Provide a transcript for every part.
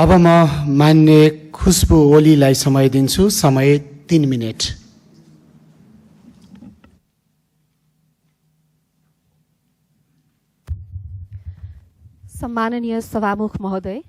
अब म मान्य खुशबु ओलीलाई समय दिन्छु। समय 3 मिनेट। सम्माननीय सभामुख महोदय,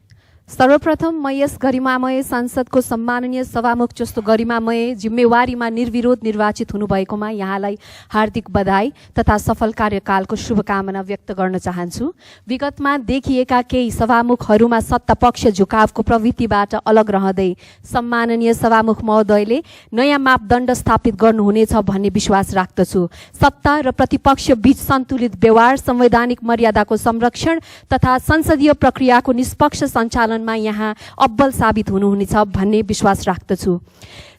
सर्वप्रथम म यस गरिमामय संसदको सम्माननीय सभामुख जस्तो गरिमामय जिम्मेवारीमा निर्विरोध निर्वाचित हुनुभएकोमा यहाँलाई हार्दिक बधाई तथा सफल कार्यकालको शुभकामना व्यक्त गर्न चाहन्छु। विगतमा देखिएका केही सभामुखहरूमा सत्तापक्ष झुकावको प्रवृत्तिबाट अलग रहँदै सम्माननीय सभामुख महोदयले नयाँ मापदण्ड स्थापित गर्नुहुनेछ भन्ने विश्वास राख्दछु। सत्ता र प्रतिपक्ष बीच सन्तुलित व्यवहार, संवैधानिक मर्यादाको संरक्षण तथा संसदीय प्रक्रियाको निष्पक्ष सञ्चालन यहाँ अब्बल साबित हुनुहुनेछ भन्ने विश्वास राख्दछु।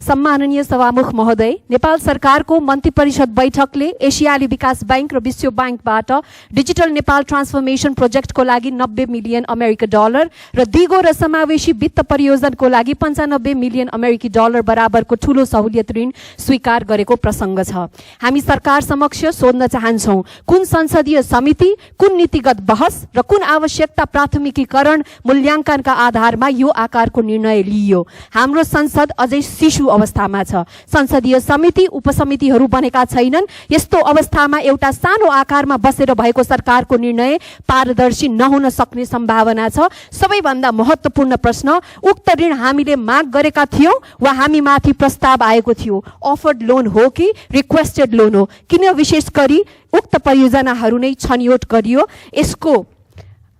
सम्माननीय सभामुख महोदय, नेपाल सरकारको मन्त्री परिषद बैठकले एसियाली विकास बैंक र विश्व बैंकबाट डिजिटल नेपाल ट्रान्सफर्मेसन प्रोजेक्टको लागि 90 मिलियन अमेरिकी डलर र दिगो र समावेशी वित्त परियोजनाको लागि 95 मिलियन अमेरिकी डलर बराबरको ठूलो सहुलियत ऋण स्वीकार गरेको प्रसङ्ग छ। हामी सरकार समक्ष सोध्न चाहन्छौँ, कुन संसदीय समिति, कुन नीतिगत बहस र कुन आवश्यकता प्राथमिकीकरण मूल्याङ्कनका आधारमा यो आकारको निर्णय लिइयो? हाम्रो संसद अझै शिशु अवस्थामा छ। संसदीय समिति उपसमितिहरू बनेका छैनन्। यस्तो अवस्थामा एउटा सानो आकारमा बसेर भएको सरकारको निर्णय पारदर्शी नहुन सक्ने सम्भावना छ। सबैभन्दा महत्त्वपूर्ण प्रश्न, उक्त ऋण हामीले माग गरेका थियौँ वा हामीमाथि प्रस्ताव आएको थियो? अफर्ड लोन हो कि रिक्वेस्टेड लोन हो? किन विशेष गरी उक्त परियोजनाहरू नै छनौट गरियो? यसको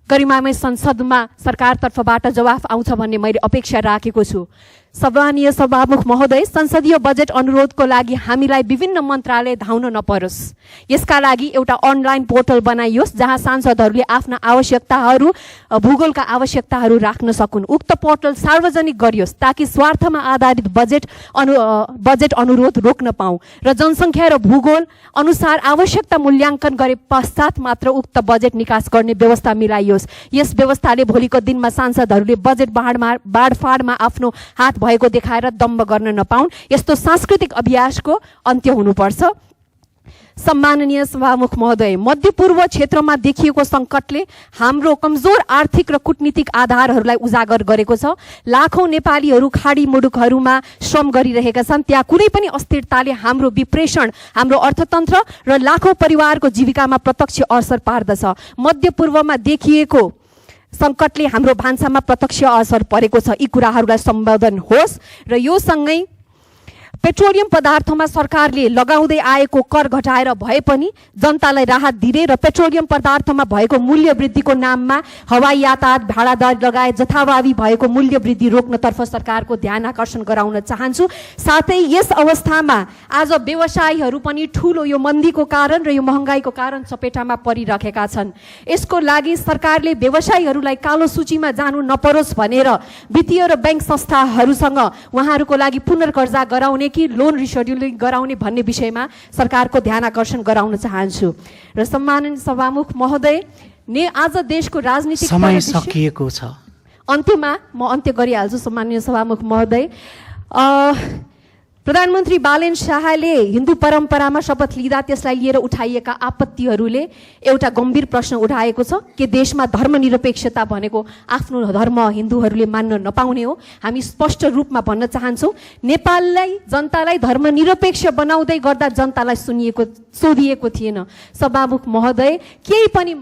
गरिमामय संसदमा सरकारतर्फबाट जवाफ आउँछ भन्ने मैले अपेक्षा राखेको छु। सम्माननीय सभामुख महोदय, संसदीय बजेट अनुरोधको लागि हामीलाई विभिन्न मन्त्रालय धाउन नपरोस्। यसका लागि एउटा अनलाइन पोर्टल बनाइयोस् जहाँ सांसदहरूले आफ्ना आवश्यकताहरू, भूगोलका आवश्यकताहरू राख्न सकुन्। उक्त पोर्टल सार्वजनिक गरियोस् ताकि स्वार्थमा आधारित बजेट अनुरोध रोक्न पाऊँ र जनसङ्ख्या र भूगोल अनुसार आवश्यकता मूल्याङ्कन गरे पश्चात मात्र उक्त बजेट निकास गर्ने व्यवस्था मिलाइयोस्। यस व्यवस्थाले भोलिको दिनमा सांसदहरूले बजेट बाँडफाँडमा आफ्नो हात भएको देखाएर दम्ब गर्न नपाउन्। यस्तो सांस्कृतिक अभ्यासको अन्त्य हुनुपर्छ। सम्माननीय सभामुख महोदय, मध्यपूर्व क्षेत्रमा देखिएको सङ्कटले हाम्रो कमजोर आर्थिक र कूटनीतिक आधारहरूलाई उजागर गरेको छ। लाखौँ नेपालीहरू खाडी मुलुकहरूमा श्रम गरिरहेका छन्। त्यहाँ कुनै पनि अस्थिरताले हाम्रो विप्रेषण, हाम्रो अर्थतन्त्र र लाखौँ परिवारको जीविकामा प्रत्यक्ष असर पार्दछ। मध्यपूर्वमा देखिएको सङ्कटले हाम्रो भान्सामा प्रत्यक्ष असर परेको छ। यी कुराहरूलाई सम्बोधन होस् र यो सँगै पेट्रोलियम पदार्थमा सरकारले लगाउँदै आएको कर घटाएर भए पनि जनतालाई राहत दिने र पेट्रोलियम पदार्थमा भएको मूल्य वृद्धिको नाममा हवाई यातायात, भाडा दर लगायत जथाभावी भएको मूल्य वृद्धि रोक्नतर्फ सरकारको ध्यान आकर्षण गराउन चाहन्छु। साथै यस अवस्थामा आज व्यवसायीहरू पनि ठुलो यो मन्दीको कारण र यो महँगाईको कारण चपेटामा परिरहेका छन्। यसको लागि सरकारले व्यवसायीहरूलाई कालो सूचीमा जानु नपरोस् भनेर वित्तीय र बैंक संस्थाहरूसँग उहाँहरूको लागि पुनर्कर्जा गराउने कि लोन रिसेड्युलिङ गराउने भन्ने विषयमा सरकारको ध्यान आकर्षण गराउन चाहन्छु। र सम्माननीय सभामुख महोदय, आज देशको राजनीतिक समय सकिएको छ। अन्त्यमा म अन्त्य गरिहाल्छु। सम्माननीय सभामुख महोदय, प्रधानमन्त्री बालेन शाहले हिन्दू परम्परामा शपथ लिँदा त्यसलाई लिएर उठाइएका आपत्तिहरूले एउटा गम्भीर प्रश्न उठाएको छ कि देशमा धर्मनिरपेक्षता भनेको आफ्नो धर्म हिन्दूहरूले मान्न नपाउने हो। हामी स्पष्ट रूपमा भन्न चाहन्छौँ, नेपाललाई जनतालाई धर्मनिरपेक्ष बनाउँदै गर्दा जनतालाई सोधिएको थिएन। सभामुख महोदय, केही पनि